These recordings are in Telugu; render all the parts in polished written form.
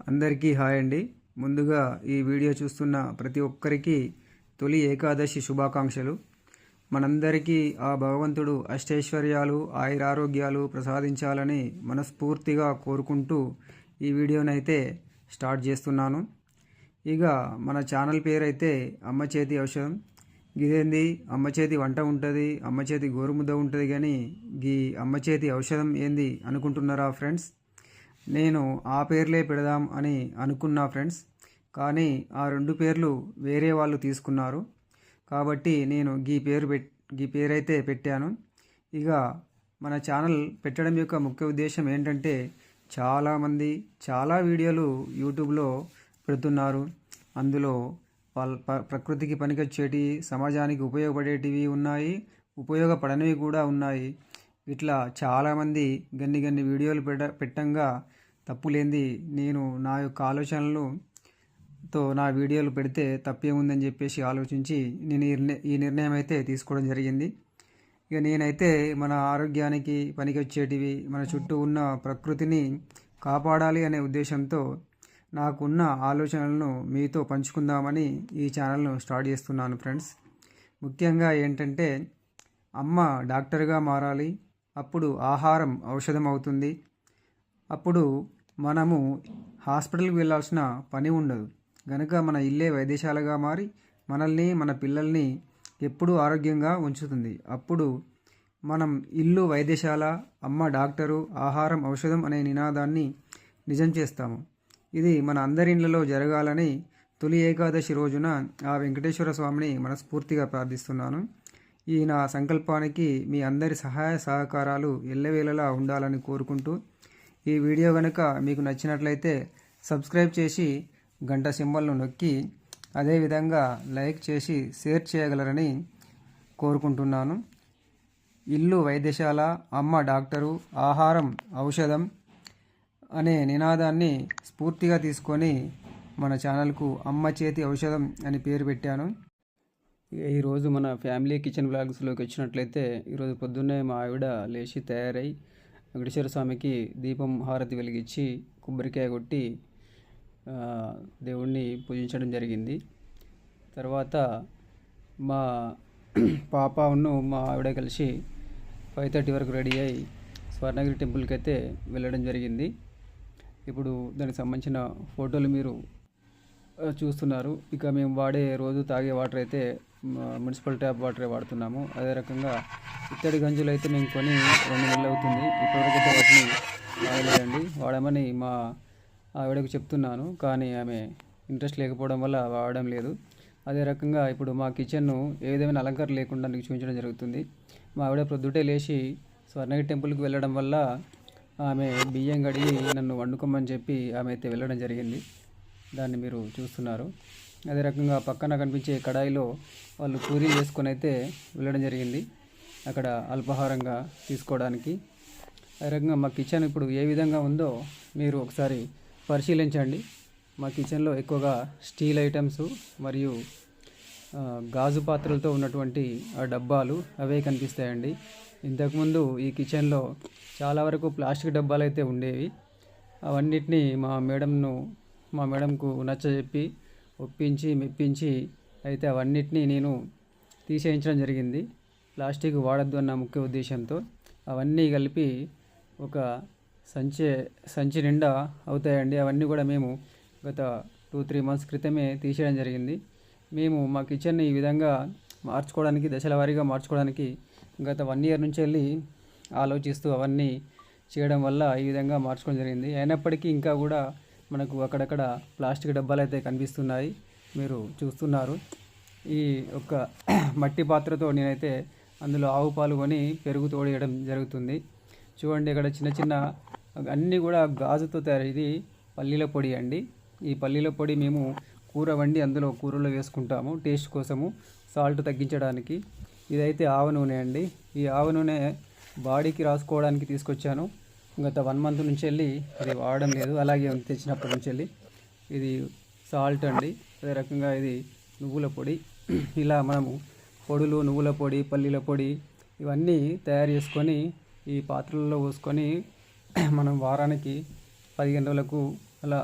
అందరికీ హాయ్ అండి. ముందుగా ఈ వీడియో చూస్తున్న ప్రతి ఒక్కరికి తొలి ఏకాదశి శుభాకాంక్షలు. మనందరికీ ఆ భగవంతుడు అష్టైశ్వర్యాలు ఆయురారోగ్యాలు ప్రసాదించాలని మనస్ఫూర్తిగా కోరుకుంటూ ఈ వీడియోనైతే స్టార్ట్ చేస్తున్నాను. ఇక మన ఛానల్ పేరైతే అమ్మ చేతి ఔషధం. ఇదేంది అమ్మ చేతి వంట ఉంటుంది, అమ్మ చేతి గోరుముద్ద ఉంటుంది, కానీ ఈ అమ్మ చేతి ఔషధం ఏంది అనుకుంటున్నారా ఫ్రెండ్స్? నేను ఆ పేర్లే పెడదాం అని అనుకున్నా ఫ్రెండ్స్, కానీ ఆ రెండు పేర్లు వేరే వాళ్ళు తీసుకున్నారు. కాబట్టి నేను ఈ పేరైతే పెట్టాను. ఇక మన ఛానల్ పెట్టడం యొక్క ముఖ్య ఉద్దేశం ఏంటంటే, చాలామంది చాలా వీడియోలు యూట్యూబ్లో పెడుతున్నారు. అందులో ప్రకృతికి పనికొచ్చేటివి, సమాజానికి ఉపయోగపడేటివి ఉన్నాయి, ఉపయోగపడనివి కూడా ఉన్నాయి. ఇట్లా చాలామంది గన్ని వీడియోలు పెట్టంగా తప్పులేంది, నేను నా యొక్క ఆలోచనలతో నా వీడియోలు పెడితే తప్పేముందని చెప్పేసి ఆలోచించి నేను ఈ నిర్ణయం అయితే తీసుకోవడం జరిగింది. ఇక నేనైతే మన ఆరోగ్యానికి పనికొచ్చేటివి, మన చుట్టూ ఉన్న ప్రకృతిని కాపాడాలి అనే ఉద్దేశంతో నాకున్న ఆలోచనలను మీతో పంచుకుందామని ఈ ఛానల్ను స్టార్ట్ చేస్తున్నాను ఫ్రెండ్స్. ముఖ్యంగా ఏంటంటే, అమ్మ డాక్టర్గా మారాలి, అప్పుడు ఆహారం ఔషధం అవుతుంది. అప్పుడు మనము హాస్పిటల్కి వెళ్ళాల్సిన పని ఉండదు. గనుక మన ఇల్లే వైద్యశాలగా మారి మనల్ని మన పిల్లల్ని ఎప్పుడూ ఆరోగ్యంగా ఉంచుతుంది. అప్పుడు మనం ఇల్లు వైద్యశాల, అమ్మ డాక్టరు, ఆహారం ఔషధం అనే నినాదాన్ని నిజం చేస్తాము. ఇది మన అందరి ఇళ్లలో జరగాలని తొలి ఏకాదశి రోజున ఆ వెంకటేశ్వర స్వామిని మనస్ఫూర్తిగా ప్రార్థిస్తున్నాను. ఈ నా సంకల్పానికి మీ అందరి సహాయ సహకారాలు ఎల్లవేళలా ఉండాలని కోరుకుంటూ, ఈ వీడియో కనుక మీకు నచ్చినట్లయితే సబ్స్క్రైబ్ చేసి గంట సింబల్ను నొక్కి అదేవిధంగా లైక్ చేసి షేర్ చేయగలరని కోరుకుంటున్నాను. ఇల్లు వైద్యశాల, అమ్మ డాక్టరు, ఆహారం ఔషధం అనే నినాదాన్ని స్ఫూర్తిగా తీసుకొని మన ఛానల్కు అమ్మ చేతి ఔషధం అని పేరు పెట్టాను. ఈరోజు మన ఫ్యామిలీ కిచెన్ బ్లాగ్స్లోకి వచ్చినట్లయితే, ఈరోజు పొద్దున్నే మా ఆవిడ లేచి తయారై వెంకటేశ్వర స్వామికి దీపం హారతి వెలిగించి కొబ్బరికాయ కొట్టి దేవుణ్ణి పూజించడం జరిగింది. తర్వాత మా పాపను మా ఆవిడ కలిసి 5:30 వరకు రెడీ అయ్యి స్వర్ణగిరి టెంపుల్కి అయితే వెళ్ళడం జరిగింది. ఇప్పుడు దానికి సంబంధించిన ఫోటోలు మీరు చూస్తున్నారు. ఇక మేము రోజు తాగే వాటర్ అయితే మున్సిపల్ ట్యాప్ వాటరే వాడుతున్నాము. అదే రకంగా ఇత్తడి గంజులు అయితే మేము కొని 2 నెలలు అవుతుంది. ఇప్పటివరకైతే వాటిని వాడలేదండి. వాడమని మా ఆవిడకు చెప్తున్నాను, కానీ ఆమె ఇంట్రెస్ట్ లేకపోవడం వల్ల వాడడం లేదు. అదే రకంగా ఇప్పుడు మా కిచెన్ను ఏ విధమైన అలంకరణ లేకుండా నీకు చూపించడం జరుగుతుంది. మా ఆవిడ ప్రొద్దుటే లేచి స్వర్ణగిరి టెంపుల్కి వెళ్ళడం వల్ల ఆమె బియ్యం కడిగి నన్ను వండుకోమని చెప్పి ఆమె అయితే వెళ్ళడం జరిగింది. దాన్ని మీరు చూస్తున్నారు. అదే రకంగా పక్కన కనిపించే కడాయిలో వాళ్ళు పూరీలు చేసుకొని అయితే వెళ్ళడం జరిగింది, అక్కడ అల్పాహారంగా తీసుకోవడానికి. అదే రకంగా మా కిచెన్ ఇప్పుడు ఏ విధంగా ఉందో మీరు ఒకసారి పరిశీలించండి. మా కిచెన్లో ఎక్కువగా స్టీల్ ఐటమ్స్ మరియు గాజు పాత్రలతో ఉన్నటువంటి ఆ డబ్బాలు అవే కనిపిస్తాయండి. ఇంతకుముందు ఈ కిచెన్లో చాలా వరకు ప్లాస్టిక్ డబ్బాలు అయితే ఉండేవి. అవన్నిటినీ మా మేడంకు నచ్చజెప్పి ఒప్పించి మెప్పించి అయితే అవన్నిటినీ నేను తీసేయించడం జరిగింది. ప్లాస్టిక్ వాడద్దు అన్న ముఖ్య ఉద్దేశంతో అవన్నీ కలిపి ఒక సంచి నిండా అవుతాయండి. అవన్నీ కూడా మేము గత 2-3 మంత్స్ క్రితమే తీసేయడం జరిగింది. మేము మా కిచెన్ని ఈ విధంగా మార్చుకోవడానికి, దశల వారీగా మార్చుకోవడానికి గత 1 ఇయర్ నుంచి వెళ్ళి ఆలోచిస్తూ అవన్నీ చేయడం వల్ల ఈ విధంగా మార్చుకోవడం జరిగింది. అయినప్పటికీ ఇంకా కూడా మనకు అక్కడక్కడ ప్లాస్టిక్ డబ్బాలు అయితే కనిపిస్తున్నాయి, మీరు చూస్తున్నారు. ఈ ఒక మట్టి పాత్రతో నేనైతే అందులో ఆవు పాలు కొని పెరుగు తోడేయడం జరుగుతుంది. చూడండి, ఇక్కడ చిన్న అన్నీ కూడా గాజుతో తయారు. ఇది పల్లీల పొడి అండి. ఈ పల్లీల పొడి మేము కూర వండి అందులో కూరలో వేసుకుంటాము టేస్ట్ కోసము, సాల్ట్ తగ్గించడానికి. ఇదైతే ఆవ నూనె అండి. ఈ ఆవ నూనె బాడీకి రాసుకోవడానికి తీసుకొచ్చాను. గత 1 మంత్ నుంచి వెళ్ళి ఇది వాడడం లేదు, అలాగే తెచ్చినప్పటి నుంచి వెళ్ళి. ఇది సాల్ట్ అండి. అదే రకంగా ఇది నువ్వుల పొడి. ఇలా మనము పొడులు, నువ్వుల పొడి, పల్లీల పొడి ఇవన్నీ తయారు చేసుకొని ఈ పాత్రలలో పోసుకొని మనం వారానికి 15 రోజులకు అలా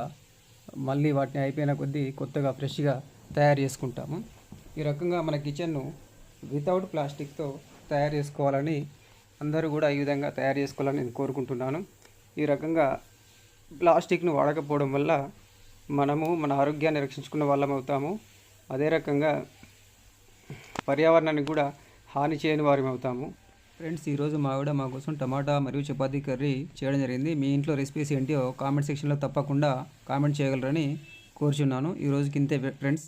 మళ్ళీ వాటిని అయిపోయిన కొద్దీ కొత్తగా ఫ్రెష్గా తయారు చేసుకుంటాము. ఈ రకంగా మన కిచెన్ను వితౌట్ ప్లాస్టిక్తో తయారు చేసుకోవాలని అందరూ కూడా ఈ విధంగా తయారు చేసుకోవాలని నేను కోరుకుంటున్నాను. ఈ రకంగా ప్లాస్టిక్ను వాడకపోవడం వల్ల మనము మన ఆరోగ్యాన్ని రక్షించుకున్న వాళ్ళం అవుతాము. అదే రకంగా పర్యావరణానికి కూడా హాని చేయని వారం అవుతాము. ఫ్రెండ్స్, ఈరోజు మా ఆవిడ మా కోసం టమాటా మరియు చపాతీ కర్రీ చేయడం జరిగింది. మీ ఇంట్లో రెసిపీస్ ఏంటో కామెంట్ సెక్షన్లో తప్పకుండా కామెంట్ చేయగలరని కోరుచున్నాను. ఈరోజుకి ఇంతే ఫ్రెండ్స్.